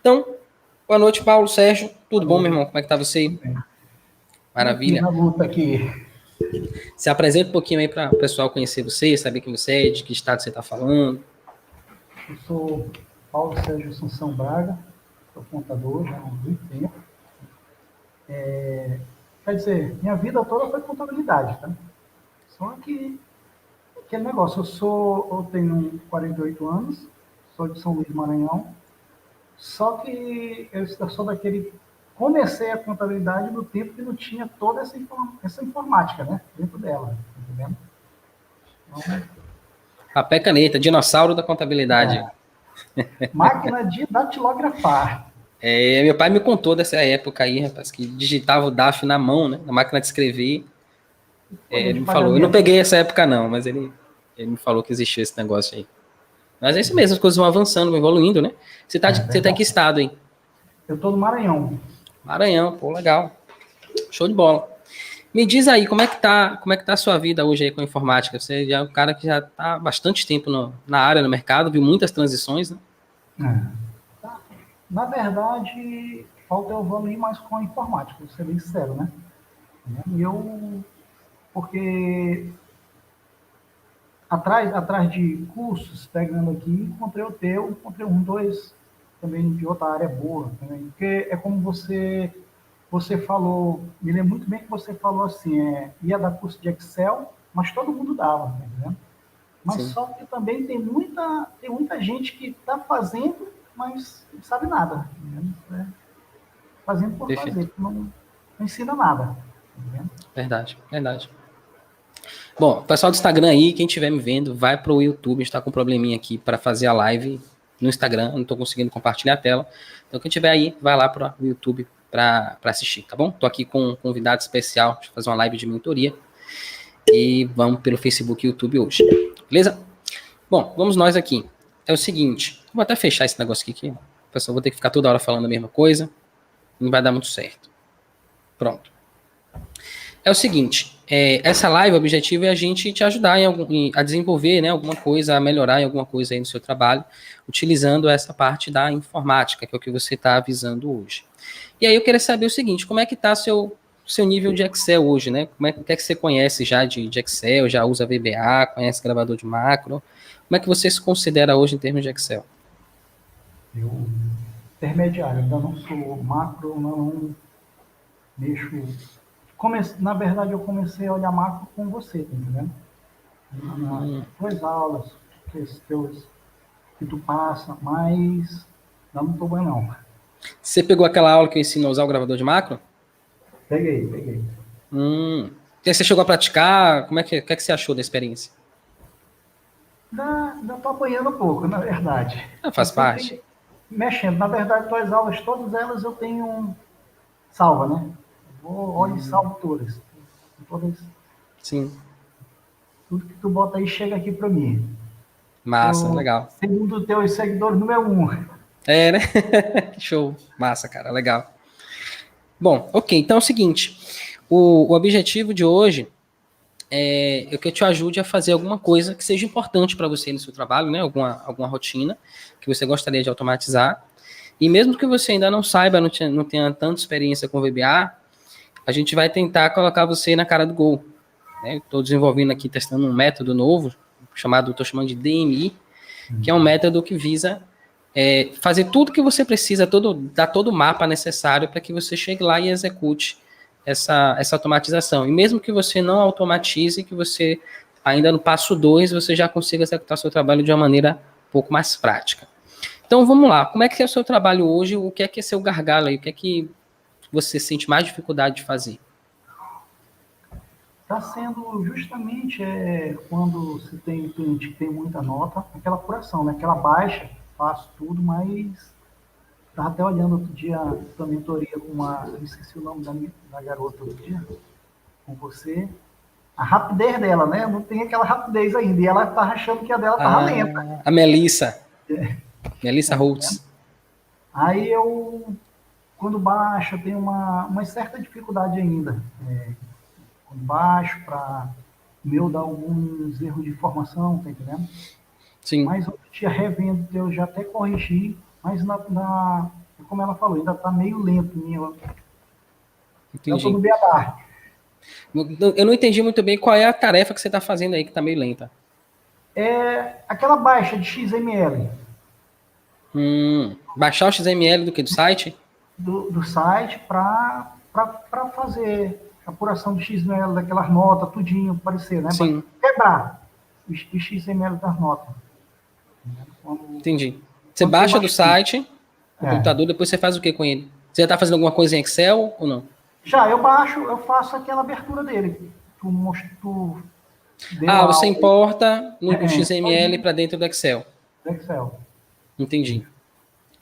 Então, boa noite, Paulo, Sérgio. Tudo bom, meu irmão? Como é que tá você aí? Maravilha. Na luta aqui. Se apresenta um pouquinho aí para o pessoal conhecer você, saber quem você é, de que estado você está falando. Eu sou Paulo Sérgio Assunção Braga, sou contador já há muito tempo. Quer dizer, minha vida toda foi contabilidade, tá? Só que aquele negócio, eu tenho 48 anos, sou de São Luís do Maranhão, só que eu sou daquele. Comecei a contabilidade no tempo que não tinha toda essa informática, né? Dentro dela, tá entendendo? Então, Papel e caneta, dinossauro da contabilidade. máquina de datilografar. Meu pai me contou dessa época aí, rapaz, que digitava o DAF na mão, né? Na máquina de escrever. Folha Ele de me falou. Eu não pagamento. peguei essa época, não, mas ele me falou que existia esse negócio aí. Mas é isso mesmo, as coisas vão avançando, vão evoluindo, né? Você tá em que estado aí? Eu estou no Maranhão. Maranhão, pô, legal. Show de bola. Me diz aí, como é que tá a sua vida hoje aí com a informática? Você já é um cara que já está há bastante tempo na área, no mercado, viu muitas transições, né? Tá. Na verdade, falta eu evoluir mais com a informática, vou ser bem sincero, né? Porque atrás de cursos, pegando aqui, encontrei o teu, encontrei dois também de outra área boa também. Porque é como você falou, me lembro muito bem que você falou assim, ia dar curso de Excel, mas todo mundo dava, tá entendendo? Mas Sim, só que também tem muita gente que está fazendo, mas não sabe nada, né? Fazendo por perfeito. fazer, não ensina nada. Entendeu? Verdade, verdade. Bom, pessoal do Instagram aí, quem estiver me vendo, vai pro YouTube. A gente tá com um probleminha aqui para fazer a live no Instagram. Não tô conseguindo compartilhar a tela. Então, quem tiver aí, vai lá pro YouTube para assistir, tá bom? Tô aqui com um convidado especial. Deixa eu fazer uma live de mentoria. E vamos pelo Facebook e YouTube hoje. Beleza? Bom, vamos nós aqui. É o seguinte, vou até fechar esse negócio aqui, que o pessoal vou ter que ficar toda hora falando a mesma coisa, não vai dar muito certo. Pronto. É o seguinte, essa live, o objetivo é a gente te ajudar a desenvolver, né, alguma coisa, a melhorar em alguma coisa aí no seu trabalho, utilizando essa parte da informática, que é o que você está avisando hoje. E aí eu queria saber o seguinte, como é que está seu nível de Excel hoje, né? O que é que você conhece já de Excel, já usa VBA, conhece gravador de macro? Como é que você se considera hoje em termos de Excel? Eu, intermediário, ainda não sou macro, não mexo. Na verdade, eu comecei a olhar macro com você, tá entendendo? Nas tuas aulas, que tu passa, mas ainda não estou bem, não. Você pegou aquela aula que eu ensino a usar o gravador de macro? Peguei. E aí você chegou a praticar? O que é que você achou da experiência? Ainda estou apanhando um pouco, na verdade. Ah, Estou faz parte. sempre mexendo. Na verdade, tuas aulas, todas elas eu tenho salva, né? Olho e salvo todas. Todas. Sim. Tudo que tu bota aí chega aqui para mim. Massa, Sou, legal. segundo teus seguidores, número 1. É, né? Show. Massa, cara, legal. Bom, ok. Então é o seguinte: o objetivo de hoje é que eu te ajude a fazer alguma coisa que seja importante para você no seu trabalho, né? Alguma rotina que você gostaria de automatizar. E mesmo que você ainda não saiba, não tenha tanta experiência com VBA, a gente vai tentar colocar você na cara do gol. Né? Estou desenvolvendo aqui, testando um método novo, estou chamando de DMI, que é um método que visa fazer tudo que você precisa, dar todo o mapa necessário para que você chegue lá e execute essa automatização. E mesmo que você não automatize, que você ainda no passo 2 você já consiga executar seu trabalho de uma maneira um pouco mais prática. Então vamos lá, como é que é o seu trabalho hoje? O que é seu gargalo aí? O que é que você sente mais dificuldade de fazer? Está sendo justamente quando você tem cliente que tem muita nota, aquela apuração, né? Aquela baixa, faço tudo, mas estava até olhando outro dia tua mentoria com eu esqueci o nome da garota outro dia, com você. A rapidez dela, né? Não tem aquela rapidez ainda. E ela tá achando que a dela tava lenta. A Melissa Holtz. Aí quando baixa, tem uma certa dificuldade ainda. Quando baixo, para meu dar alguns erros de informação, tá entendendo? Sim. Mas outro dia revendo, eu já até corrigi, mas como ela falou, ainda está meio lento. Eu estou Entendi. no beabá. Eu não entendi muito bem qual é a tarefa que você está fazendo aí, que está meio lenta. É aquela baixa de XML Baixar o XML do que? Do site? do site para fazer apuração do XML daquelas notas, tudinho, parecer, né? Para Sim, quebrar o XML das notas. entendi. Você Quando você baixa do baixa isso. site, no É. computador, depois você faz o que com ele? Você já está fazendo alguma coisa em Excel ou não? Já eu baixo, eu faço aquela abertura dele. Tu deu Ah, a você aula importa no XML todinho para dentro do Excel. do Excel. Entendi.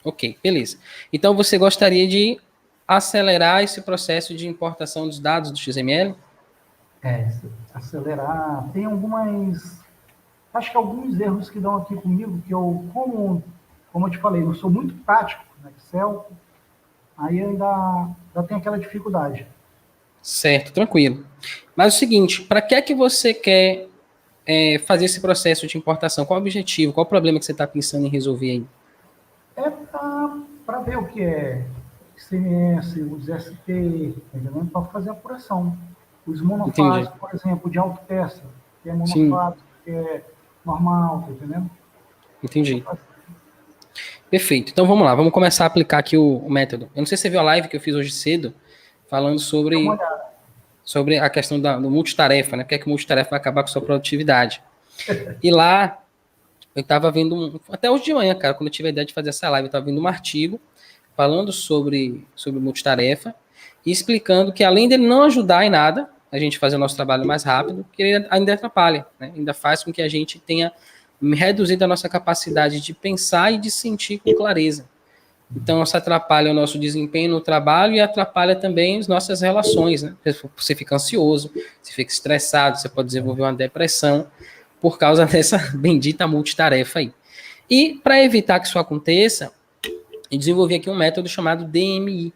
Ok, beleza. Então você gostaria de acelerar esse processo de importação dos dados do XML? Acelerar. Tem algumas. Acho que alguns erros que dão aqui comigo, que eu, como eu te falei, eu sou muito prático no Excel, aí eu ainda tenho aquela dificuldade. Certo, tranquilo. Mas é o seguinte, para que é que você quer fazer esse processo de importação? Qual o objetivo? Qual o problema que você está pensando em resolver aí? É para ver o que é CMS, os ST, entendeu? Para fazer a apuração. Os Entendi. monofásicos, por exemplo, de autopeça, que é Sim, monofásico, que é normal, tá entendendo? entendi. Perfeito. Então vamos lá, vamos começar a aplicar aqui o método. Eu não sei se você viu a live que eu fiz hoje cedo, falando Dá uma sobre, olhada. sobre a questão do multitarefa, né? Porque é que o multitarefa vai acabar com a sua produtividade. E lá, eu estava vendo, até hoje de manhã, cara, quando eu tive a ideia de fazer essa live, eu estava vendo um artigo falando sobre multitarefa e explicando que além dele não ajudar em nada, a gente fazer o nosso trabalho mais rápido, que ele ainda atrapalha, né? Ainda faz com que a gente tenha reduzido a nossa capacidade de pensar e de sentir com clareza. Então, isso atrapalha o nosso desempenho no trabalho e atrapalha também as nossas relações, né? Você fica ansioso, você fica estressado, você pode desenvolver uma depressão por causa dessa bendita multitarefa aí. E para evitar que isso aconteça, eu desenvolvi aqui um método chamado DMI,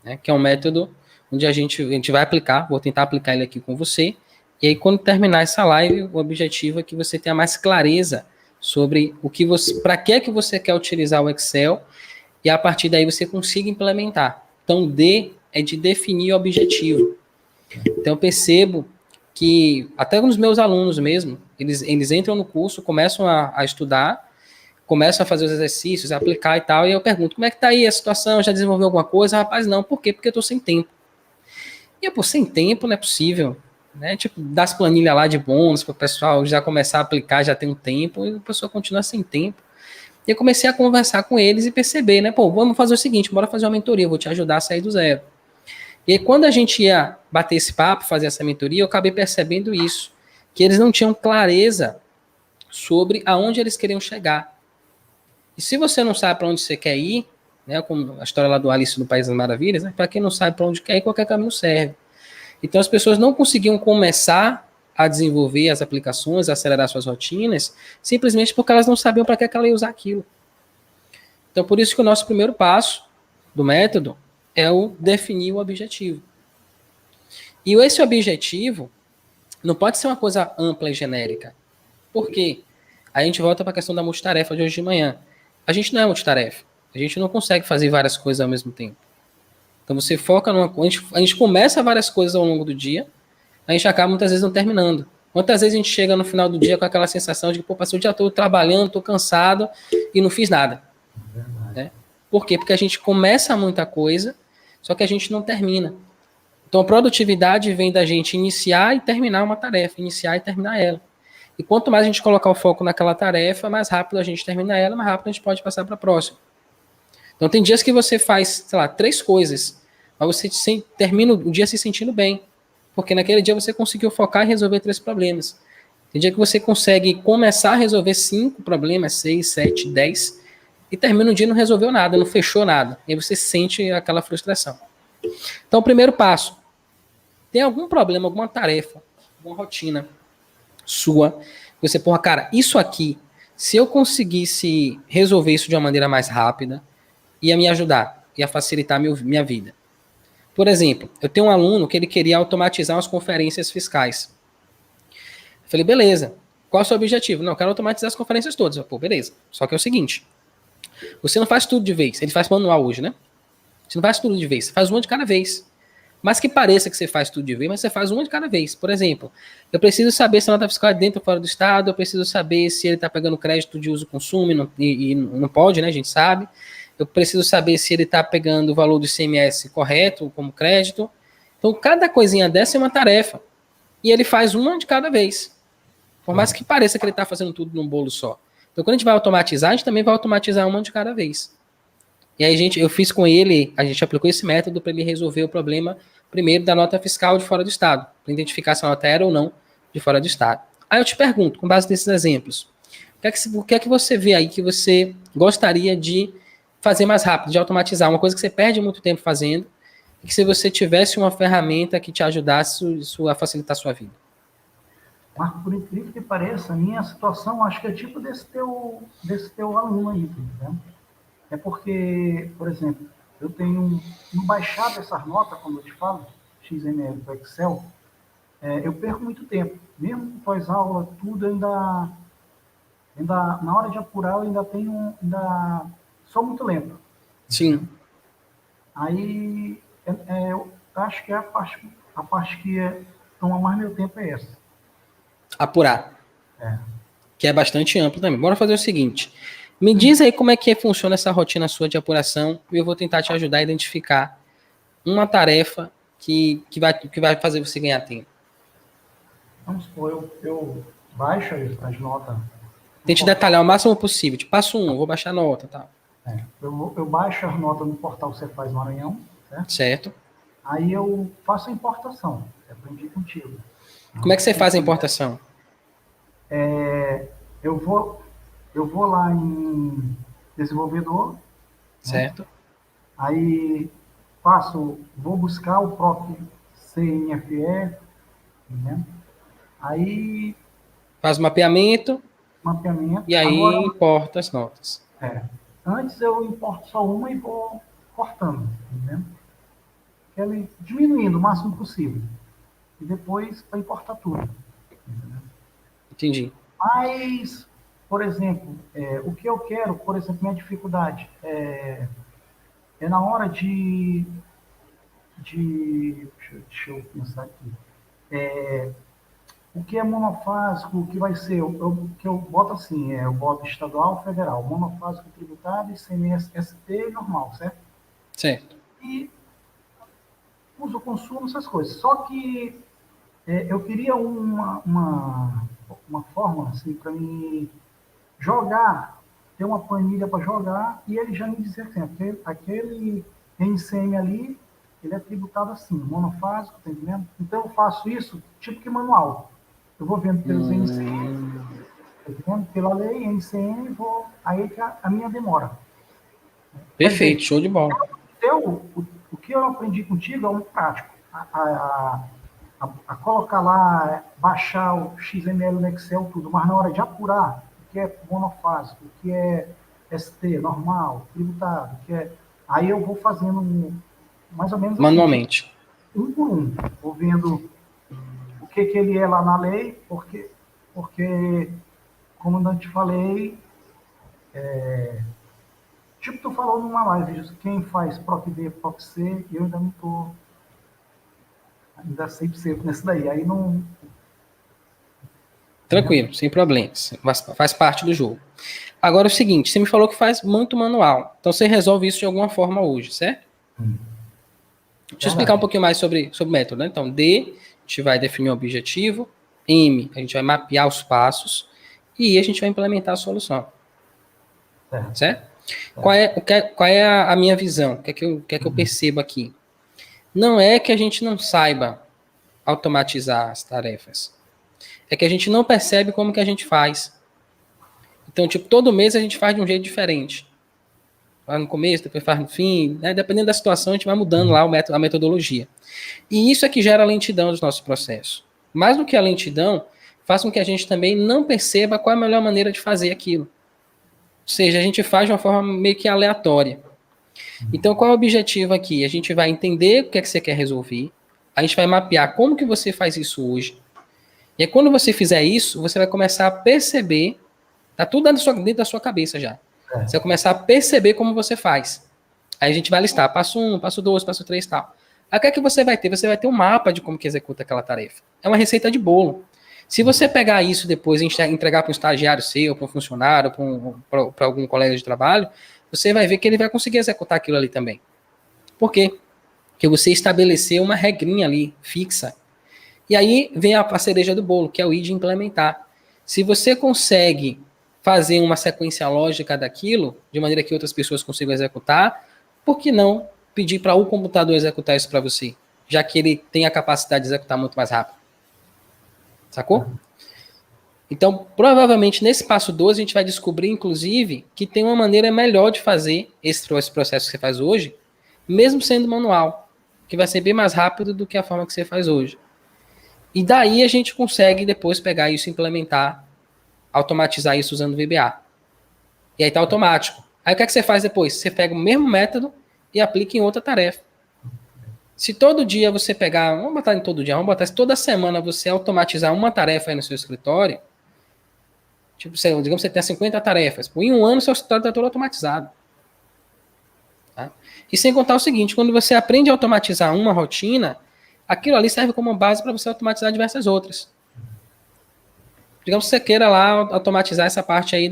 né? Que é um método onde a gente vai aplicar, vou tentar aplicar ele aqui com você, e aí quando terminar essa live, o objetivo é que você tenha mais clareza sobre o que você, para que é que você quer utilizar o Excel, e a partir daí você consiga implementar. Então, D é de definir o objetivo. Então, eu percebo que até nos meus alunos mesmo, eles entram no curso, começam a estudar, começam a fazer os exercícios, a aplicar e tal, e eu pergunto, como é que tá aí a situação? Já desenvolveu alguma coisa? Rapaz, não. Por quê? Porque eu tô sem tempo. E eu, pô, sem tempo não é possível. Né? Tipo, das planilhas lá de bônus para o pessoal já começar a aplicar, já tem um tempo, e a pessoa continua sem tempo. E eu comecei a conversar com eles e perceber, né? Pô, vamos fazer o seguinte, bora fazer uma mentoria, eu vou te ajudar a sair do zero. E aí, quando a gente ia bater esse papo, fazer essa mentoria, eu acabei percebendo isso, que eles não tinham clareza sobre aonde eles queriam chegar. E se você não sabe para onde você quer ir, né, como a história lá do Alice no País das Maravilhas, né, para quem não sabe para onde quer ir, qualquer caminho serve. Então as pessoas não conseguiam começar a desenvolver as aplicações, a acelerar suas rotinas, simplesmente porque elas não sabiam para que ela ia usar aquilo. Então, por isso que o nosso primeiro passo do método é o definir o objetivo. E esse objetivo não pode ser uma coisa ampla e genérica. Por quê? Aí a gente volta para a questão da multitarefa de hoje de manhã. A gente não é multitarefa. A gente não consegue fazer várias coisas ao mesmo tempo. Então você foca numa coisa. A gente começa várias coisas ao longo do dia, a gente acaba muitas vezes não terminando. Quantas vezes a gente chega no final do dia com aquela sensação de que, pô, passei o dia todo trabalhando, tô cansado e não fiz nada. Né? Por quê? Porque a gente começa muita coisa, só que a gente não termina. Então a produtividade vem da gente iniciar e terminar uma tarefa, iniciar e terminar ela. E quanto mais a gente colocar o foco naquela tarefa, mais rápido a gente termina ela, mais rápido a gente pode passar para a próxima. Então tem dias que você faz, sei lá, 3 coisas, mas você termina o dia se sentindo bem, porque naquele dia você conseguiu focar e resolver 3 problemas. Tem dia que você consegue começar a resolver 5 problemas, 6, 7, 10, e termina o dia e não resolveu nada, não fechou nada. E aí você sente aquela frustração. Então, o primeiro passo. Tem algum problema, alguma tarefa, alguma rotina sua, que você, porra, cara, isso aqui, se eu conseguisse resolver isso de uma maneira mais rápida, ia me ajudar, ia facilitar minha vida. Por exemplo, eu tenho um aluno que ele queria automatizar umas conferências fiscais. Eu falei, beleza, qual é o seu objetivo? Não, eu quero automatizar as conferências todas. Eu, pô, beleza, só que é o seguinte, Você não faz tudo de vez. Ele faz manual hoje, né? Você não faz tudo de vez. Você faz uma de cada vez. Mas que pareça que você faz tudo de vez, mas você faz uma de cada vez. Por exemplo, eu preciso saber se a nota fiscal é dentro ou fora do estado, eu preciso saber se ele está pegando crédito de uso e consumo e não pode, né? A gente sabe. Eu preciso saber se ele está pegando o valor do ICMS correto como crédito. Então, cada coisinha dessa é uma tarefa. E ele faz uma de cada vez. Por mais que pareça que ele está fazendo tudo num bolo só. Então, quando a gente vai automatizar, a gente também vai automatizar uma de cada vez. E aí, eu fiz com ele, a gente aplicou esse método para ele resolver o problema, primeiro, da nota fiscal de fora do estado, para identificar se a nota era ou não de fora do estado. Aí eu te pergunto, com base nesses exemplos, o que é que você vê aí que você gostaria de fazer mais rápido, de automatizar? Uma coisa que você perde muito tempo fazendo, e que se você tivesse uma ferramenta que te ajudasse isso a facilitar a sua vida. Marco, por incrível que pareça, a minha situação acho que é tipo desse teu aluno aí, né? É porque, por exemplo, eu tenho no baixado essas notas, como eu te falo, XML do Excel, eu perco muito tempo. Mesmo pós-aula, tudo ainda na hora de apurar, eu ainda sou muito lento. Sim. Aí, eu acho que a parte que toma mais meu tempo é essa. Apurar. É. Que é bastante amplo também. Bora fazer o seguinte. Me diz aí como é que funciona essa rotina sua de apuração e eu vou tentar te ajudar a identificar uma tarefa que vai fazer você ganhar tempo. Vamos supor, eu baixo as notas. Tente detalhar o máximo possível. Tipo, passo 1, vou baixar a nota, tal. Eu baixo as notas no portal Cefaz Maranhão, certo? Certo. Aí eu faço a importação. Aprendi contigo. Como é que você faz a importação? Eu vou lá em desenvolvedor, Certo. Né? Aí vou buscar o próprio CNFE, né? Aí Faz o mapeamento mapeamento. e aí Agora, importa as notas. antes eu importo só uma e vou cortando, né? Ele diminuindo o máximo possível. E depois para importar tudo. Entendi. Mas, por exemplo, o que eu quero, por exemplo, minha dificuldade é na hora deixa eu pensar aqui. O que é monofásico, o que vai ser, que eu boto assim, eu boto estadual, federal, monofásico tributário, ICMS, ST normal, certo? Certo. E uso consumo, essas coisas. Só que eu queria uma forma assim, para me jogar, ter uma planilha para jogar e ele já me dizer assim, aquele NCM ali, ele é tributado assim, monofásico, tá entendendo? Então eu faço isso tipo que manual. Eu vou vendo pelos NCM, tá entendendo? Pela lei, NCM, aí que a minha demora. Perfeito, show de bola. Então, o que eu aprendi contigo é um prático. A colocar lá, baixar o XML no Excel, tudo, mas na hora de apurar o que é monofásico, o que é ST, normal, tributado, aí eu vou fazendo mais ou menos manualmente. Assim, um por um. Vou vendo o que ele é lá na lei, porque como eu te falei, tipo tu falou numa live, quem faz Proc D, Proc C, eu ainda não estou ainda 100% nesse daí. Aí não. Tranquilo, sem problemas. Faz parte do jogo. Agora é o seguinte, você me falou que faz muito manual. Então você resolve isso de alguma forma hoje, certo? Deixa eu explicar um pouquinho mais sobre o método, né? Então, D, a gente vai definir o objetivo. M, a gente vai mapear os passos. E I, a gente vai implementar a solução. Certo? Qual é a minha visão? O que é que eu percebo aqui? Não é que a gente não saiba automatizar as tarefas. É que a gente não percebe como que a gente faz. Então, tipo, todo mês a gente faz de um jeito diferente. Faz no começo, depois faz no fim, né? Dependendo da situação, a gente vai mudando lá a metodologia. E isso é que gera a lentidão dos nossos processos. Mais do que a lentidão, faz com que a gente também não perceba qual é a melhor maneira de fazer aquilo. Ou seja, a gente faz de uma forma meio que aleatória. Então, qual é o objetivo aqui? A gente vai entender o que é que você quer resolver, a gente vai mapear como que você faz isso hoje, e aí, quando você fizer isso, você vai começar a perceber, tá tudo dentro da sua cabeça já. É. Você vai começar a perceber como você faz. Aí a gente vai listar passo 1, passo 2, passo 3 e tal. Aí o que é que você vai ter? Você vai ter um mapa de como que executa aquela tarefa. É uma receita de bolo. Se você pegar isso depois e entregar para um estagiário seu, para um funcionário, para algum colega de trabalho, você vai ver que ele vai conseguir executar aquilo ali também. Por quê? Porque você estabeleceu uma regrinha ali, fixa. E aí vem a cereja do bolo, que é o I de implementar. Se você consegue fazer uma sequência lógica daquilo, de maneira que outras pessoas consigam executar, por que não pedir para o computador executar isso para você? Já que ele tem a capacidade de executar muito mais rápido. Sacou? Então, provavelmente, nesse passo 12, a gente vai descobrir, inclusive, que tem uma maneira melhor de fazer esse processo que você faz hoje, mesmo sendo manual, que vai ser bem mais rápido do que a forma que você faz hoje. E daí a gente consegue depois pegar isso e implementar, automatizar isso usando VBA. E aí tá automático. Aí o que é que você faz depois? Você pega o mesmo método e aplica em outra tarefa. Se todo dia você pegar, vamos botar em todo dia, vamos botar se toda semana você automatizar uma tarefa aí no seu escritório, tipo, digamos que você tem 50 tarefas, em um ano seu escritório está todo automatizado. Tá? E sem contar o seguinte, quando você aprende a automatizar uma rotina, aquilo ali serve como base para você automatizar diversas outras. Digamos que você queira lá automatizar essa parte aí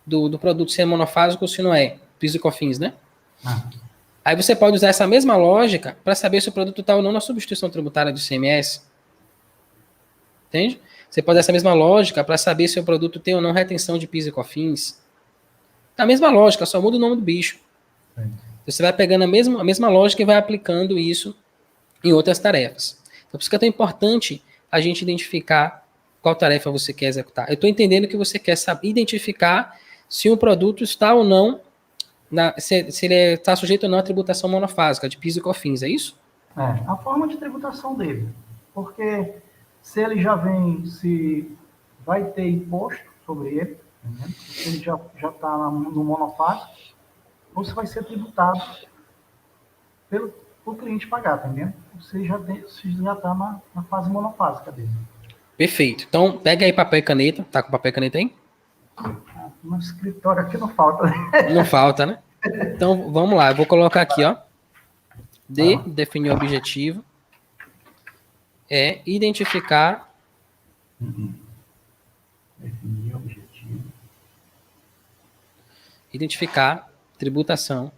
do produto ser monofásico, se não é, PIS e COFINS, né? Aí você pode usar essa mesma lógica para saber se o produto está ou não na substituição tributária de ICMS. Entende? Você pode usar essa mesma lógica para saber se o produto tem ou não retenção de PIS e COFINS. É a mesma lógica, só muda o nome do bicho. Você vai pegando a mesma lógica e vai aplicando isso em outras tarefas. Então, por isso que é tão importante a gente identificar qual tarefa você quer executar. Eu estou entendendo que você quer identificar se um produto está ou não, se ele está sujeito ou não à tributação monofásica de PIS e COFINS, é isso? É, a forma de tributação dele. Porque se ele já vem, se vai ter imposto sobre ele, entendeu? Se ele já está no monofásico, você vai ser tributado pelo cliente pagar, tá entendendo? Você já está na fase monofásica dele. Perfeito. Então, pega aí papel e caneta. Tá com papel e caneta aí? No escritório aqui não falta. Não falta, né? Então, vamos lá. Eu vou colocar aqui, ó. Definir o objetivo. É identificar. Definir o objetivo. Identificar tributação.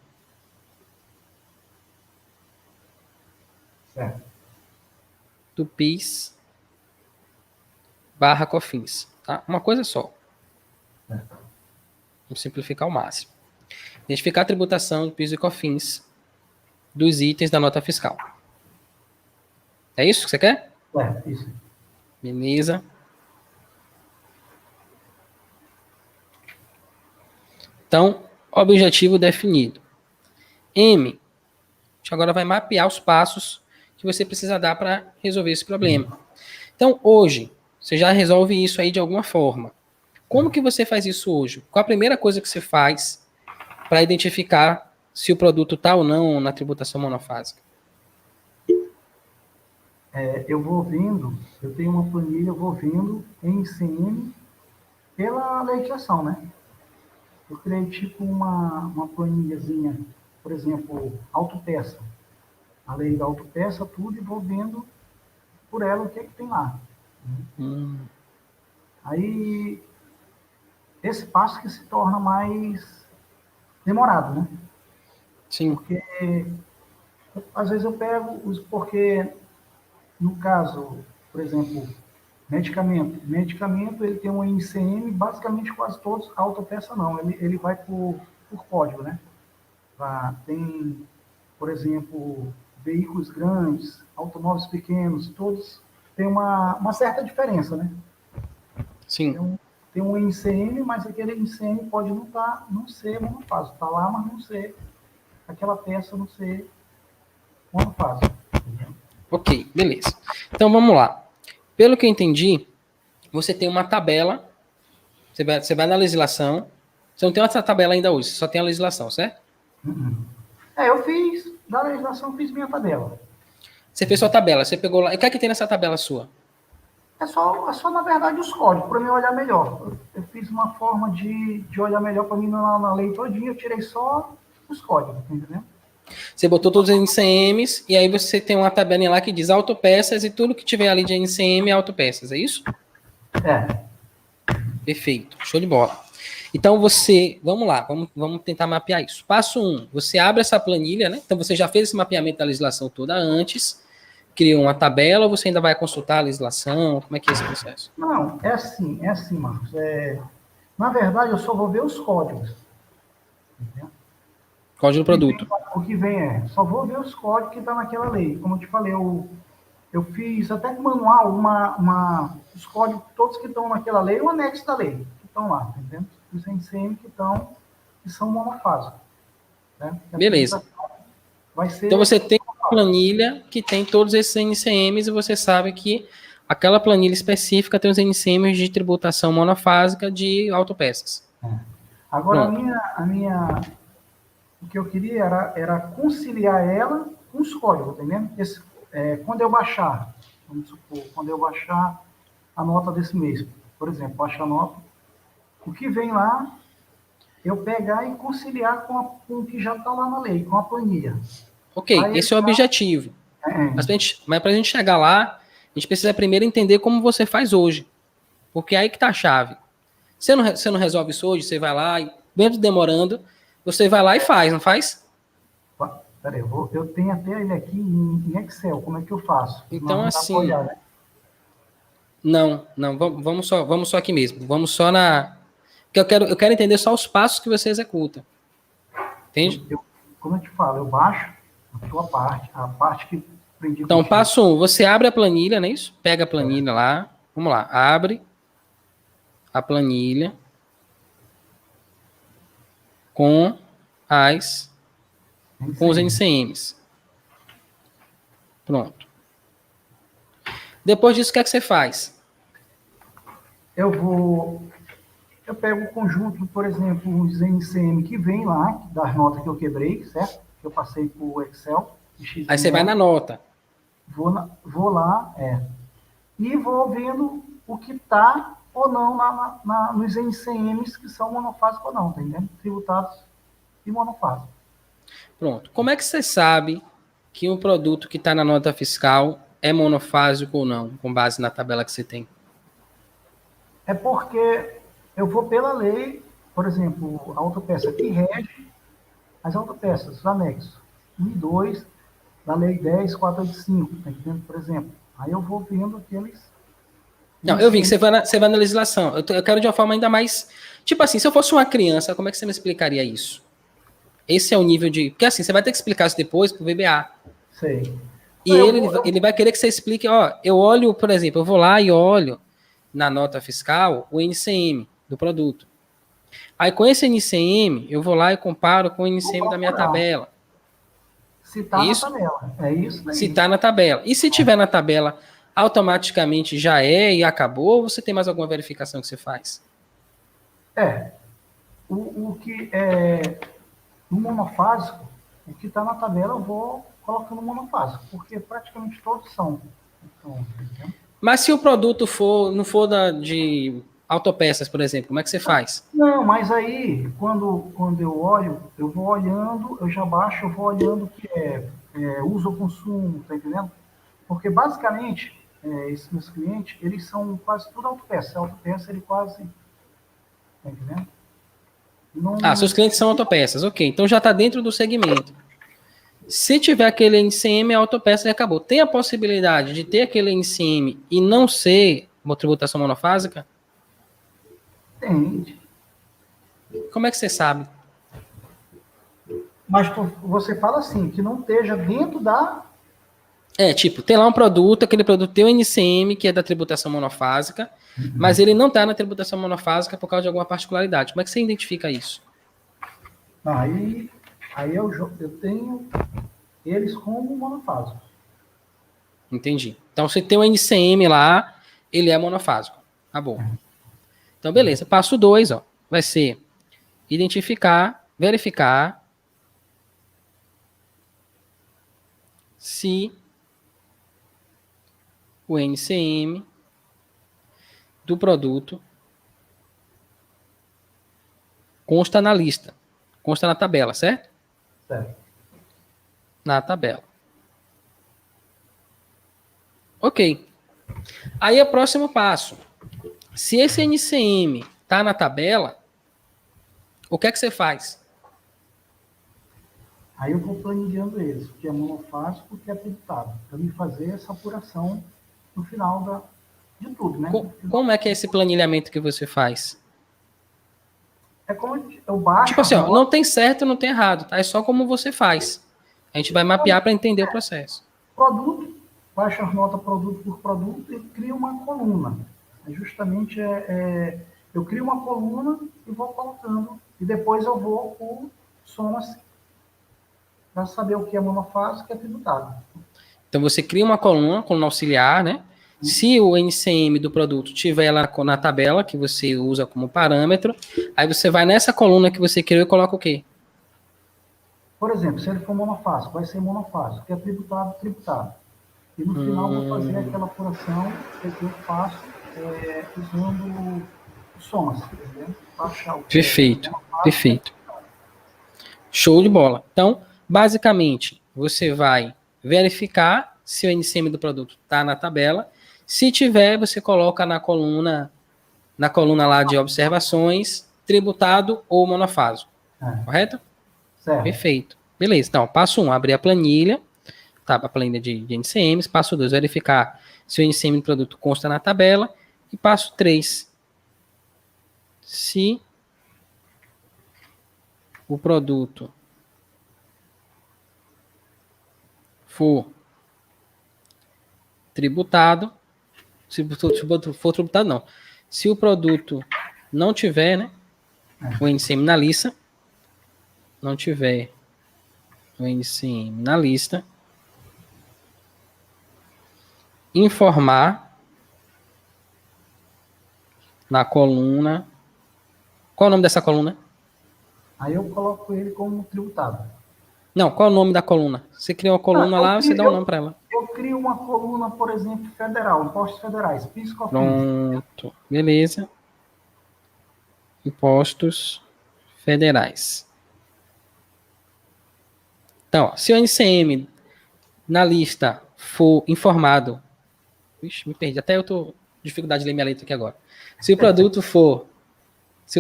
Certo. Do PIS / COFINS. Tá? Uma coisa só. Certo. Vamos simplificar ao máximo. Identificar a tributação do PIS e COFINS dos itens da nota fiscal. É isso que você quer? É, isso. Beleza. Então, objetivo definido. M, a gente agora vai mapear os passos que você precisa dar para resolver esse problema. Então, hoje, você já resolve isso aí de alguma forma. Como que você faz isso hoje? Qual a primeira coisa que você faz para identificar se o produto está ou não na tributação monofásica? Eu vou vendo, eu tenho uma planilha, eu vou vendo em ICM pela legislação, né? Eu criei tipo uma planilhazinha, por exemplo, autopeça. A lei da autopeça, tudo, e vou vendo por ela o que é que tem lá. Aí, esse passo que se torna mais demorado, né? Sim. Porque, às vezes eu pego porque, no caso, por exemplo, medicamento ele tem um ICM, basicamente quase todos, a autopeça não, ele vai por código, né? Tem, por exemplo, veículos grandes, automóveis pequenos, todos têm uma certa diferença, né? Sim. Tem um ICM, mas aquele ICM pode não ser monofásico. Está lá, mas não ser, aquela peça não ser monofásico. Ok, beleza. Então vamos lá. Pelo que eu entendi, você tem uma tabela. Você vai na legislação. Você não tem essa tabela ainda hoje, você só tem a legislação, certo? Eu fiz, da legislação, fiz minha tabela. Você fez sua tabela, você pegou lá. E o que é que tem nessa tabela sua? É só, na verdade, os códigos, para mim olhar melhor. Eu fiz uma forma de olhar melhor para mim na lei todinha, eu tirei só os códigos, tá entendendo? Você botou todos os NCMs e aí você tem uma tabelinha lá que diz autopeças e tudo que tiver ali de NCM é autopeças, é isso? É, Perfeito, show de bola. Então vamos lá, vamos tentar mapear isso. Passo 1, você abre essa planilha, né? Então você já fez esse mapeamento da legislação toda antes, criou uma tabela ou você ainda vai consultar a legislação? Como é que é esse processo? não, é assim, Marcos. Na verdade, eu só vou ver os códigos, entendeu? Código do produto. O que vem só vou ver os códigos que estão naquela lei. Como eu te falei, eu fiz até com manual os códigos todos que estão naquela lei, o anexo da lei, que estão lá, entendeu? Os NCM que são monofásicos, né? Beleza. Vai ser. Então você tem uma planilha que tem todos esses NCMs e você sabe que aquela planilha específica tem os NCMs de tributação monofásica de autopeças. Agora, Pronto. o que eu queria era conciliar ela com os códigos, tá entendendo? Quando eu baixar, vamos supor, quando eu baixar a nota desse mês, por exemplo, baixar a nota, o que vem lá, eu pegar e conciliar com o que já está lá na lei, com a planilha. Ok, Aí, esse é o objetivo. Mas para a gente chegar lá, a gente precisa primeiro entender como você faz hoje. Porque é aí que está a chave. Você não resolve isso hoje, você vai lá, e mesmo demorando, você vai lá e faz, não faz? peraí, eu tenho até ele aqui em Excel, como é que eu faço? Então, Não dá para assim, olhar, né? não, vamos só aqui mesmo. Vamos só na. Porque eu quero entender só os passos que você executa. Entende? Como eu te falo, eu baixo a tua parte, a parte que aprendi Então, contigo. passo 1, você abre a planilha, não é isso? Pega a planilha lá. Vamos lá, abre a planilha com as com os NCMs. Pronto. Depois disso, o que é que você faz? Eu pego o conjunto, por exemplo, os NCM que vem lá, das notas que eu quebrei, certo? Que eu passei para o Excel. Aí você vai na nota. Vou lá, e vou vendo o que está ou não nos NCMs que são monofásicos ou não, tá entendendo? Tributados e monofásicos. Pronto. Como é que você sabe que um produto que está na nota fiscal é monofásico ou não, com base na tabela que você tem? É porque eu vou pela lei, por exemplo, a autopeça que rege as autopeças, os anexos 1 e 2 da Lei 10.485, tá entendendo? Por exemplo. Aí eu vou vendo aqueles. Não, eu vi que você vai na legislação. Eu quero de uma forma ainda mais. Tipo assim, se eu fosse uma criança, como é que você me explicaria isso? Esse é o nível de. Porque assim, você vai ter que explicar isso depois pro VBA. Sei. E ele vai querer que você explique, ó, eu olho, por exemplo, eu vou lá e olho na nota fiscal o NCM do produto. Aí com esse NCM, eu vou lá e comparo com o NCM da minha tabela. Se É está na isso? tabela. É isso daí. Se está na tabela. E se tiver na tabela, automaticamente já é e acabou, ou você tem mais alguma verificação que você faz? É. O que é no monofásico, o que está na tabela eu vou colocando monofásico, porque praticamente todos são. Então, Mas se o produto não for de autopeças, por exemplo, como é que você faz? não, mas aí, quando eu olho, eu vou olhando, eu já baixo, eu vou olhando o que uso ou consumo, tá entendendo? Porque, basicamente, esses meus clientes, eles são quase tudo autopeça. Autopeça, ele quase, tá entendendo? Ah, Não, seus clientes são autopeças, ok. Então já está dentro do segmento. Se tiver aquele NCM, a autopeça e acabou. Tem a possibilidade de ter aquele NCM e não ser uma tributação monofásica? tem. Como é que você sabe? Mas você fala assim, que não esteja dentro da... Tipo, tem lá um produto, aquele produto tem o NCM, que é da tributação monofásica, mas ele não está na tributação monofásica por causa de alguma particularidade. Como é que você identifica isso? Aí eu tenho eles como monofásico. Entendi. Então, se tem o NCM lá, ele é monofásico. Acabou. Então, beleza. Passo 2, ó, vai ser identificar, verificar se o NCM do produto consta na lista, consta na tabela, certo? Certo. Na tabela. Ok. Aí é o próximo passo. Se esse NCM está na tabela, o que é que você faz? Aí eu vou planilhando eles, o que é monofásico, o que é tributado, para me fazer essa apuração no final de tudo, né? Como é que é esse planilhamento que você faz? É como eu baixo. Tipo assim, ó, não tem certo, não tem errado, tá? É só como você faz. A gente vai mapear para entender o processo. Produto, baixo as notas produto por produto e crio uma coluna. Justamente eu crio uma coluna e vou colocando. E depois eu vou por somas para saber o que é monofásico e o que é tributado. Então você cria uma coluna auxiliar, né? Se o NCM do produto tiver lá na tabela, que você usa como parâmetro, aí você vai nessa coluna que você criou e coloca o quê? Por exemplo, se ele for monofásico, vai ser monofásico, que é tributado, tributado. E no final vou fazer aquela apuração que eu faço usando somas, entendeu? Achar o que Perfeito, monofásico. perfeito. Show de bola. Então, basicamente, você vai verificar se o NCM do produto está na tabela. Se tiver, você coloca na coluna lá de observações, tributado ou monofásico. Correto? Certo. Perfeito. Beleza. Então, passo 1, abrir a planilha, tá? A planilha de NCMs. Passo 2, verificar se o NCM do produto consta na tabela. E passo 3, se o produto for tributado, se for tributado, não. Se o produto não tiver, né, o NCM na lista, não tiver o NCM na lista, informar na coluna. Qual é o nome dessa coluna? Aí eu coloco ele como tributado. Não, qual é o nome da coluna? Você cria uma coluna lá, você dá um nome para ela. Eu crio uma coluna, por exemplo, federal, impostos federais, PIS, COFINS. Pronto, beleza. Impostos federais. Então, ó, se o NCM na lista for informado, me perdi, até eu tô com dificuldade de ler minha letra aqui agora. Se o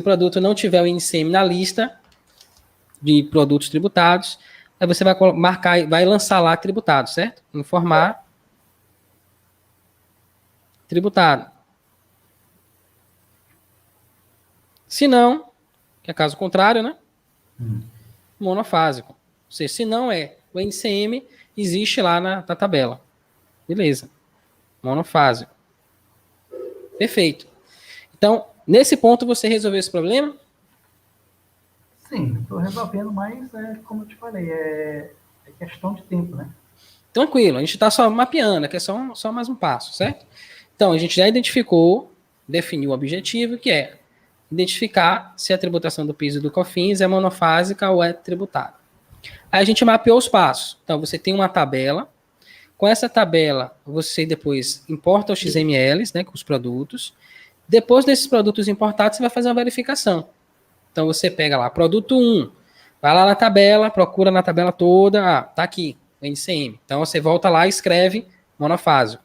produto não tiver o NCM na lista de produtos tributados, aí você vai marcar, vai lançar lá tributado, certo? Informar tributado. Se não, que é caso contrário, né? Monofásico. Ou seja, se não é o NCM, existe lá na tabela. Beleza. Monofásico. Perfeito. Então, nesse ponto você resolveu esse problema? Sim, estou resolvendo, mas como eu te falei, é questão de tempo, né? Tranquilo, a gente está só mapeando, que é só mais um passo, certo? Então, a gente já identificou, definiu o objetivo, que é identificar se a tributação do PIS e do COFINS é monofásica ou é tributada. Aí a gente mapeou os passos. Então, você tem uma tabela. Com essa tabela, você depois importa os XMLs, né, com os produtos. Depois desses produtos importados, você vai fazer uma verificação. Então, você pega lá, produto 1, vai lá na tabela, procura na tabela toda, tá aqui, o NCM. Então, você volta lá e escreve monofásico.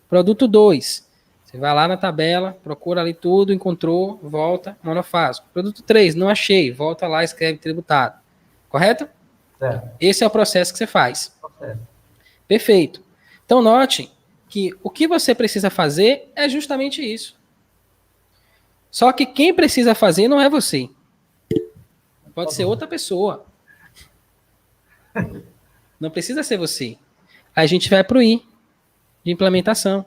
Produto 2, você vai lá na tabela, procura ali tudo, encontrou, volta, monofásico. Produto 3, não achei, volta lá e escreve tributado. Correto? Certo. Esse é o processo que você faz. Certo. Perfeito. Então, note que o que você precisa fazer é justamente isso. Só que quem precisa fazer não é você. Pode ser outra pessoa. Não precisa ser você. Aí a gente vai para o I de implementação.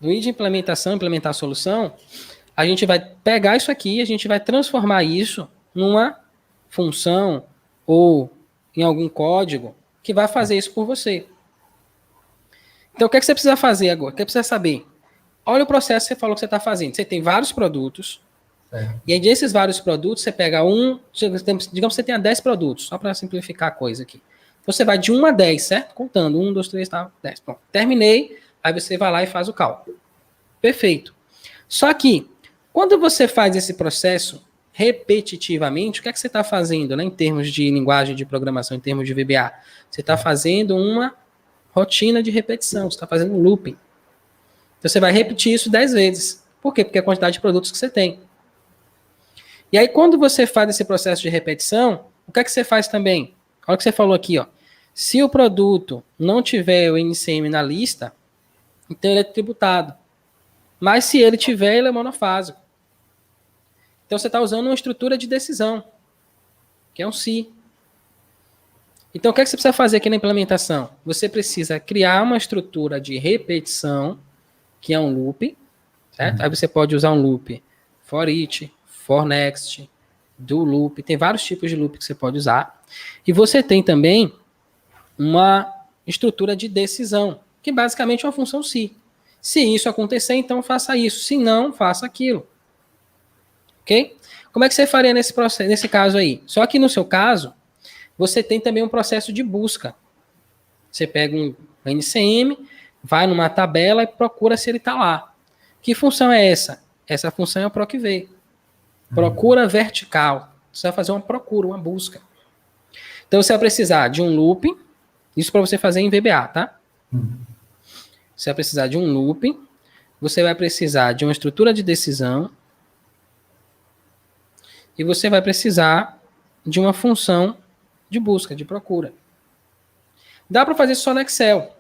No I de implementação, implementar a solução, a gente vai pegar isso aqui, a gente vai transformar isso numa função ou em algum código que vai fazer isso por você. Então, o que é que você precisa fazer agora? O que você precisa saber? Olha o processo que você falou que você está fazendo. Você tem vários produtos. E aí, desses vários produtos, você pega digamos que você tenha 10 produtos, só para simplificar a coisa aqui. Você vai de 1 a 10, certo? Contando, 1, 2, 3, 10. Pronto. Terminei, aí você vai lá e faz o cálculo. Perfeito. Só que, quando você faz esse processo repetitivamente, o que é que você está fazendo, né, em termos de linguagem de programação, em termos de VBA? Você está fazendo uma rotina de repetição, você está fazendo um looping. Então, você vai repetir isso 10 vezes. Por quê? Porque é a quantidade de produtos que você tem. E aí, quando você faz esse processo de repetição, o que é que você faz também? Olha o que você falou aqui, ó. Se o produto não tiver o NCM na lista, então ele é tributado. Mas se ele tiver, ele é monofásico. Então você está usando uma estrutura de decisão, que é um se. Então o que é que você precisa fazer aqui na implementação? Você precisa criar uma estrutura de repetição, que é um loop, certo? Aí você pode usar um loop for each, for next, do loop, tem vários tipos de loop que você pode usar. E você tem também uma estrutura de decisão, que basicamente é uma função se. Se isso acontecer, então faça isso. Se não, faça aquilo. Ok? Como é que você faria nesse processo, nesse caso aí? Só que no seu caso, você tem também um processo de busca. Você pega um NCM, vai numa tabela e procura se ele está lá. Que função é essa? Essa função é o PROC-V. Procura vertical. Você vai fazer uma procura, uma busca. Então você vai precisar de um loop. Isso para você fazer em VBA, tá? Você vai precisar de um loop. Você vai precisar de uma estrutura de decisão. E você vai precisar de uma função de busca, de procura. Dá para fazer só no Excel.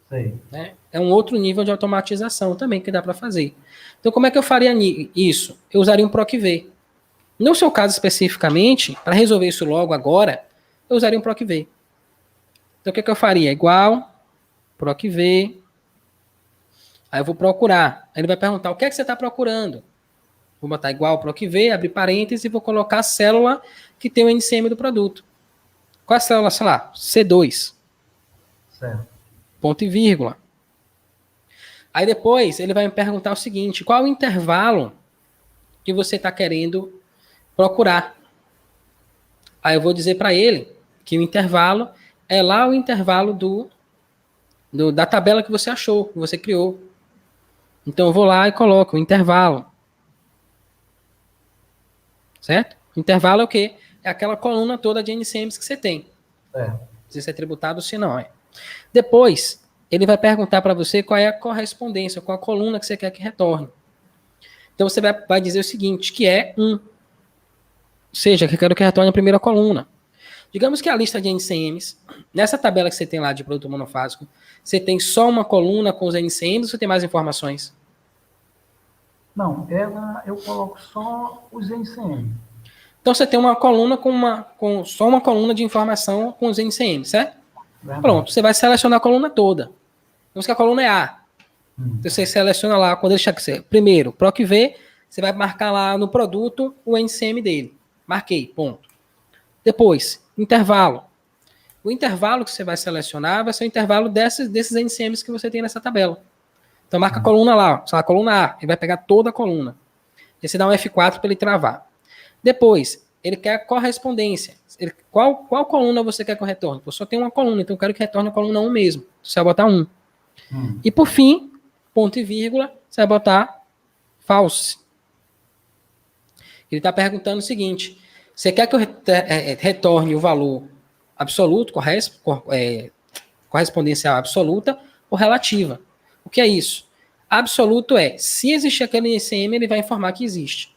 Sei. Né? É um outro nível de automatização também que dá para fazer. Então, como é que eu faria isso? Eu usaria um PROC-V. No seu caso especificamente, para resolver isso logo agora, eu usaria um PROC-V. Então, o que eu faria? Igual, PROC-V. Aí eu vou procurar. Aí ele vai perguntar, o que é que você está procurando? Vou botar igual PROC-V, abrir parênteses e vou colocar a célula que tem o NCM do produto. Qual é a célula? Sei lá, C2. Certo. Ponto e vírgula. Aí depois ele vai me perguntar o seguinte, qual é o intervalo que você está querendo procurar? Aí eu vou dizer para ele que o intervalo é lá o intervalo da tabela que você achou, que você criou. Então eu vou lá e coloco o intervalo. Certo? Intervalo é o quê? É aquela coluna toda de NCMs que você tem. Se isso é tributado ou se não é. Depois, ele vai perguntar para você qual é a correspondência, qual a coluna que você quer que retorne. Então você vai dizer o seguinte, que é 1. Ou seja, que eu quero que retorne a primeira coluna. Digamos que a lista de NCMs, nessa tabela que você tem lá de produto monofásico, você tem só uma coluna com os NCMs ou você tem mais informações? Não, eu coloco só os NCM. Então você tem uma coluna com só uma coluna de informação com os NCMs, certo? Verdade. Pronto, você vai selecionar a coluna toda. Vamos que a coluna é A. Então você seleciona lá, quando ele chegar, primeiro, PROC-V, você vai marcar lá no produto o NCM dele. Marquei, ponto. Depois, intervalo. O intervalo que você vai selecionar vai ser o intervalo desses NCMs que você tem nessa tabela. Então marca a coluna lá, sei lá, a coluna A, ele vai pegar toda a coluna. E você dá um F4 para ele travar. Depois, ele quer a correspondência. Qual coluna você quer que eu retorne? Eu só tenho uma coluna, então eu quero que retorne a coluna 1 mesmo. Você vai botar 1. E por fim, ponto e vírgula, você vai botar false. Ele está perguntando o seguinte, você quer que eu retorne o valor absoluto, correspondencial absoluta ou relativa? O que é isso? Absoluto é, se existir aquele NCM, ele vai informar que existe.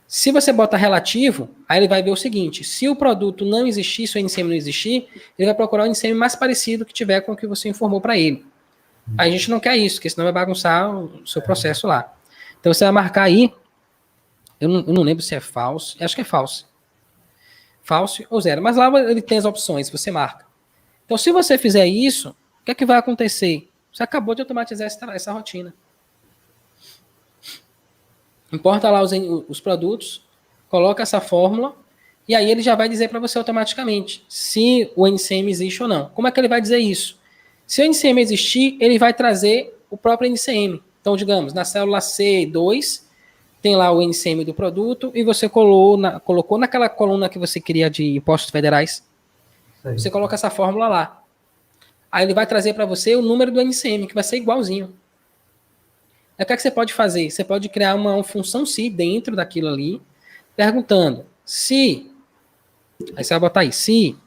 Se você bota relativo, aí ele vai ver o seguinte, se o produto não existir, se o NCM não existir, ele vai procurar o NCM mais parecido que tiver com o que você informou para ele. Aí a gente não quer isso, porque senão vai bagunçar o seu processo lá. Então você vai marcar aí, eu não lembro se é falso, acho que é falso. Falso ou zero, mas lá ele tem as opções, você marca. Então se você fizer isso, o que é que vai acontecer? Você acabou de automatizar essa rotina. Importa lá os produtos, coloca essa fórmula, e aí ele já vai dizer para você automaticamente se o NCM existe ou não. Como é que ele vai dizer isso? Se o NCM existir, ele vai trazer o próprio NCM. Então, digamos, na célula C2, tem lá o NCM do produto, e você colocou naquela coluna que você queria de impostos federais, você coloca essa fórmula lá. Aí ele vai trazer para você o número do NCM, que vai ser igualzinho. Aí o que é que você pode fazer? Você pode criar uma função se dentro daquilo ali, perguntando se... Aí você vai botar aí, se...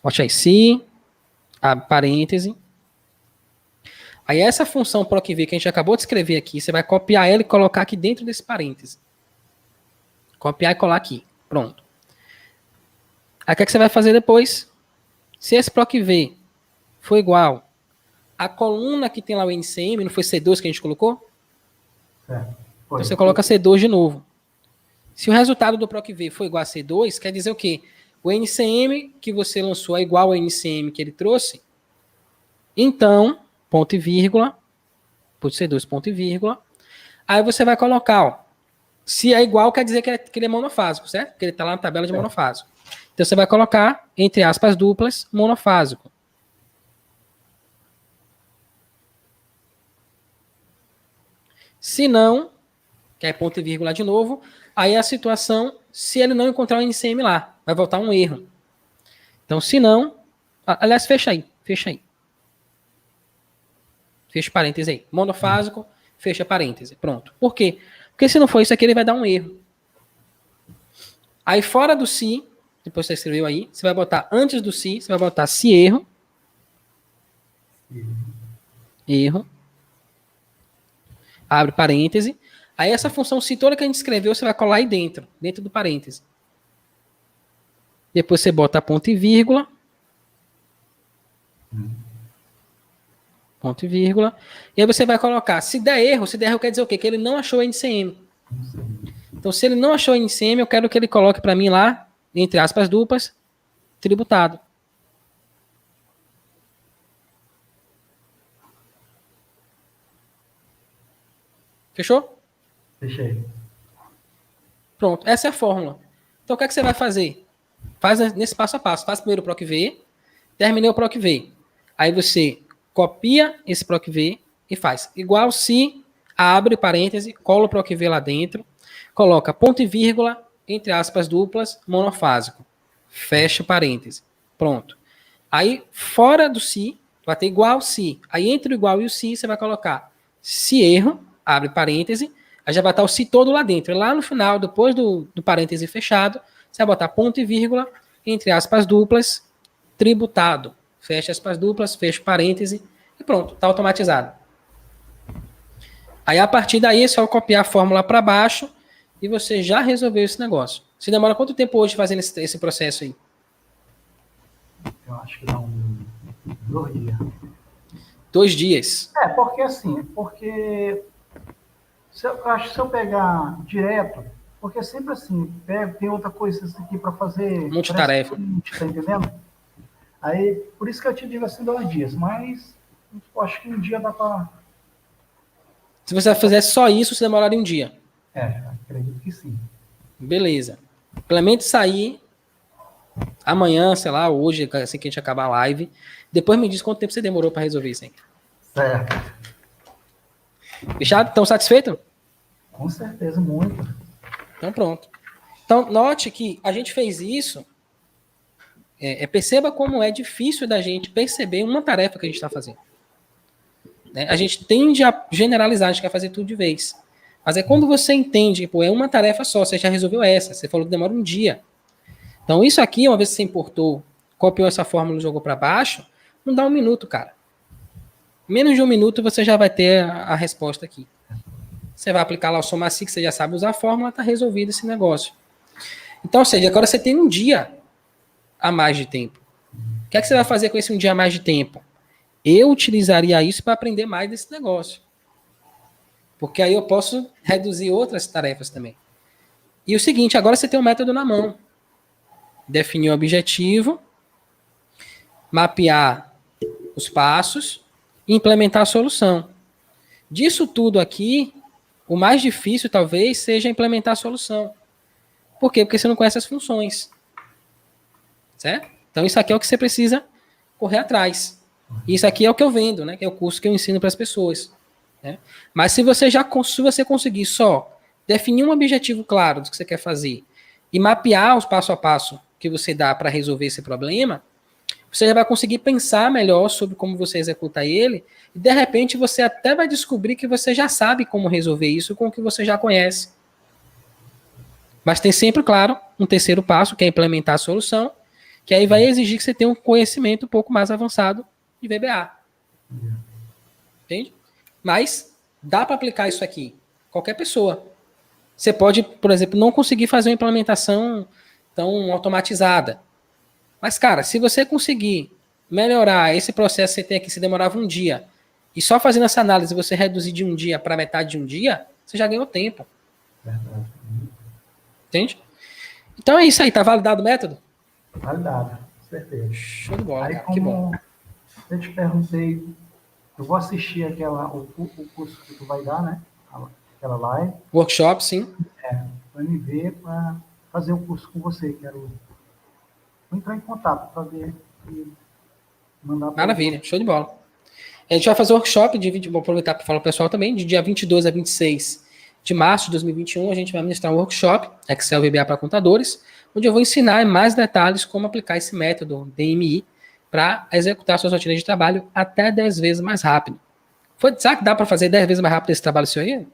Bote aí, se... Abre parêntese. Aí essa função procv que a gente acabou de escrever aqui, você vai copiar ela e colocar aqui dentro desse parêntese. Copiar e colar aqui. Pronto. Aí o que é que você vai fazer depois? Se esse procv for igual à coluna que tem lá o NCM, não foi C2 que a gente colocou? Certo. Então você coloca C2 de novo. Se o resultado do procv for igual a C2, quer dizer o quê? O NCM que você lançou é igual ao NCM que ele trouxe. Então, ponto e vírgula, por C2, ponto e vírgula. Aí você vai colocar, ó, se é igual, quer dizer que ele é monofásico, certo? Porque ele está lá na tabela de monofásico. Então você vai colocar, entre aspas duplas, monofásico. Se não, que é ponto e vírgula de novo, aí é a situação, se ele não encontrar o NCM lá, vai voltar um erro. Então, se não, aliás, fecha aí. Fecha parêntese aí. Monofásico, fecha parêntese. Pronto. Por quê? Porque se não for isso aqui, ele vai dar um erro. Aí fora do se, depois você escreveu aí, você vai botar antes do se, você vai botar se erro. Erro. Abre parêntese. Aí essa função se toda que a gente escreveu, você vai colar aí dentro do parêntese. Depois você bota ponto e vírgula. Ponto e vírgula. E aí você vai colocar, se der erro quer dizer o quê? Que ele não achou o NCM. Então, se ele não achou o NCM, eu quero que ele coloque para mim lá, entre aspas duplas, tributado. Fechou? Fechei. Pronto, essa é a fórmula. Então, o que é que você vai fazer? Faz nesse passo a passo. Faz primeiro o procv, terminei o procv. Aí você copia esse procv e faz igual se, abre parêntese, cola o procv lá dentro, coloca ponto e vírgula, entre aspas duplas, monofásico. Fecha parêntese. Pronto. Aí, fora do se, vai ter igual se. Aí, entre o igual e o se, você vai colocar se erro, abre parêntese, aí já vai estar o se todo lá dentro. E lá no final, depois do parêntese fechado, você vai botar ponto e vírgula, entre aspas duplas, tributado. Fecha aspas duplas, fecha parêntese e pronto, está automatizado. Aí, a partir daí, é só copiar a fórmula para baixo e você já resolveu esse negócio. Você demora quanto tempo hoje fazendo esse processo aí? Eu acho que dá 2 dias. 2 dias. Porque assim, se eu pegar direto, porque sempre assim, tem outra coisa aqui para fazer. Multitarefa. Tá entendendo? Aí, por isso que eu te digo assim, 2 dias, mas eu acho que um dia dá para... Se você fizesse só isso, você demoraria um dia. Acredito que sim. Beleza. Implemente isso aí amanhã, sei lá, hoje, assim que a gente acabar a live. Depois me diz quanto tempo você demorou para resolver isso aí. Certo. Fechado? Estão satisfeitos? Com certeza, muito. Então pronto. Então note que a gente fez isso. Perceba como é difícil da gente perceber uma tarefa que a gente está fazendo. Né? A gente tende a generalizar, a gente quer fazer tudo de vez. Mas é quando você entende, pô, é uma tarefa só, você já resolveu essa, você falou que demora um dia. Então isso aqui, uma vez que você importou, copiou essa fórmula e jogou para baixo, não dá 1 minuto, cara. Menos de 1 minuto você já vai ter a resposta aqui. Você vai aplicar lá o SomaSi, que você já sabe usar a fórmula, está resolvido esse negócio. Então, ou seja, agora você tem um dia a mais de tempo. O que é que você vai fazer com esse um dia a mais de tempo? Eu utilizaria isso para aprender mais desse negócio. Porque aí eu posso reduzir outras tarefas também. E o seguinte, agora você tem um método na mão. Definir o objetivo, mapear os passos e implementar a solução. Disso tudo aqui, o mais difícil talvez seja implementar a solução. Por quê? Porque você não conhece as funções. Certo? Então isso aqui é o que você precisa correr atrás. Isso aqui é o que eu vendo, né? Que é o curso que eu ensino para as pessoas. Né? Mas se você conseguir só definir um objetivo claro do que você quer fazer e mapear os passo a passo que você dá para resolver esse problema, você já vai conseguir pensar melhor sobre como você executa ele, e de repente você até vai descobrir que você já sabe como resolver isso com o que você já conhece. Mas tem sempre, claro, um terceiro passo, que é implementar a solução, que aí vai exigir que você tenha um conhecimento um pouco mais avançado de VBA. Entende? Mas dá para aplicar isso aqui. Qualquer pessoa. Você pode, por exemplo, não conseguir fazer uma implementação tão automatizada. Mas, cara, se você conseguir melhorar esse processo que você tem aqui, se demorava um dia, e só fazendo essa análise você reduzir de um dia para metade de um dia, você já ganhou tempo. Verdade. Entende? Então é isso aí, tá validado o método? Validado, com certeza. Show de bola, Aí, cara, que bom. Eu te perguntei, eu vou assistir o curso que tu vai dar, né? Aquela live. Workshop, sim. Para me ver, para fazer o curso com você. Vou entrar em contato para ver e mandar para Maravilha, show de bola. A gente vai fazer um workshop, vou aproveitar para falar para o pessoal também, de dia 22 a 26 de março de 2021, a gente vai ministrar um workshop, Excel VBA para contadores, onde eu vou ensinar em mais detalhes como aplicar esse método DMI para executar suas rotinas de trabalho até 10 vezes mais rápido. Sabe que dá para fazer 10 vezes mais rápido esse trabalho seu aí?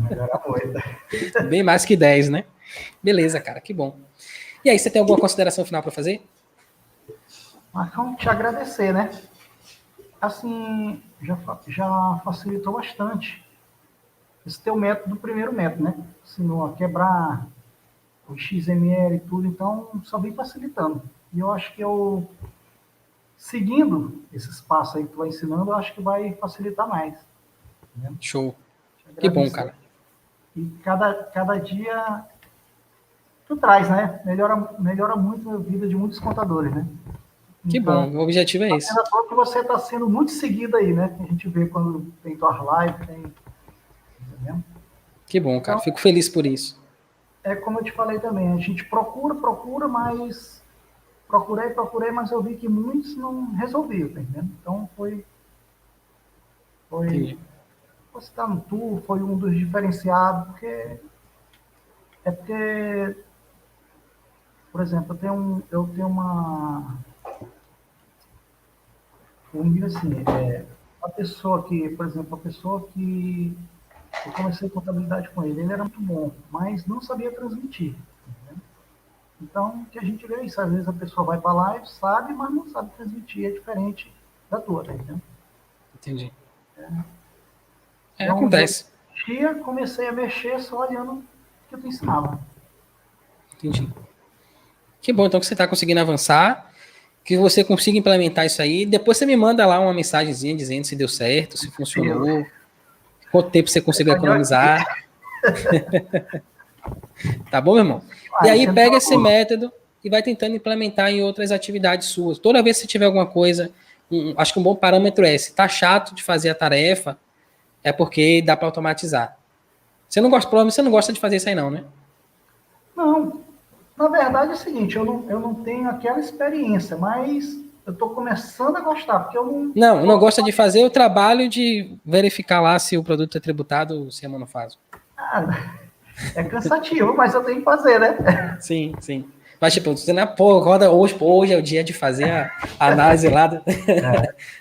melhorar muito. Bem mais que 10, né? Beleza, cara, que bom. E aí, você tem alguma consideração final para fazer? Marcão, te agradecer, né? Assim, já facilitou bastante. Esse teu método, o primeiro método, né? Ensinou a quebrar o XML e tudo, então só vem facilitando. E eu acho que seguindo esses passos aí que tu vai ensinando, eu acho que vai facilitar mais. Né? Show. Que bom, cara. E cada dia tu traz, né? Melhora muito a vida de muitos contadores, né? Que Então, bom, o objetivo é esse. que você está sendo muito seguido aí, né? A gente vê quando tem tuas lives, tem... Entendeu? Que bom, cara. Fico feliz por isso. É como eu te falei também, a gente procura, mas procurei, mas eu vi que muitos não resolviam, tá entendendo? Então você tá no tour, foi um dos diferenciados, porque por exemplo, eu tenho uma, vamos dizer assim, a pessoa que, por exemplo, eu comecei contabilidade com ele era muito bom, mas não sabia transmitir. Entendeu? Então, o que a gente vê é isso, às vezes a pessoa vai para a live, sabe, mas não sabe transmitir, é diferente da tua, tá entendendo? Entendi. Então, Acontece. comecei a mexer só olhando o que eu te ensinava. Entendi. Que bom, então, que você está conseguindo avançar, que você consiga implementar isso aí. Depois você me manda lá uma mensagenzinha dizendo se deu certo, se funcionou, quanto tempo você conseguiu economizar. Tá bom, meu irmão? E aí pega esse método e vai tentando implementar em outras atividades suas. Toda vez que você tiver alguma coisa, acho que um bom parâmetro é, se tá chato de fazer a tarefa, é porque dá para automatizar. Provavelmente você não gosta de fazer isso aí não, né? Não, na verdade é o seguinte, eu não tenho aquela experiência, mas eu estou começando a gostar, porque eu não... Não gosta de fazer o trabalho de verificar lá se o produto é tributado, se é monofásico. É cansativo, mas eu tenho que fazer, né? Sim, sim. Mas, tipo, você não acorda hoje é o dia de fazer a análise lá.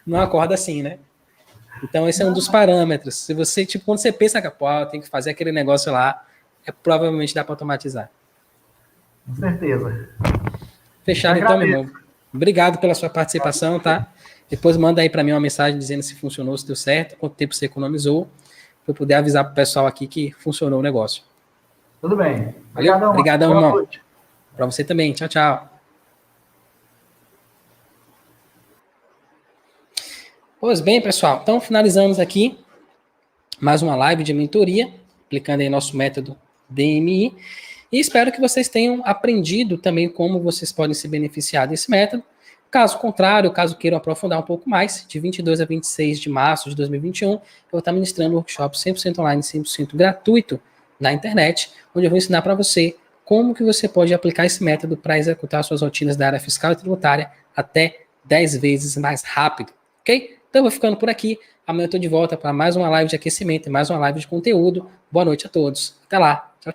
Não acorda assim, né? Então, esse é um dos parâmetros. Se você, tipo, quando você pensa que tem que fazer aquele negócio lá, provavelmente dá para automatizar. Com certeza. Fechado, então, meu irmão. Obrigado pela sua participação, tá? Depois manda aí para mim uma mensagem dizendo se funcionou, se deu certo, quanto tempo você economizou, para eu poder avisar pro pessoal aqui que funcionou o negócio. Tudo bem. Obrigadão, irmão. Para você também. Tchau, tchau. Pois bem, pessoal. Então, finalizamos aqui mais uma live de mentoria, aplicando aí nosso método DMI. E espero que vocês tenham aprendido também como vocês podem se beneficiar desse método. Caso contrário, caso queiram aprofundar um pouco mais, de 22 a 26 de março de 2021, eu vou estar ministrando um workshop 100% online, 100% gratuito na internet, onde eu vou ensinar para você como que você pode aplicar esse método para executar suas rotinas da área fiscal e tributária até 10 vezes mais rápido, ok? Então eu vou ficando por aqui. Amanhã eu estou de volta para mais uma live de aquecimento e mais uma live de conteúdo. Boa noite a todos. Até lá.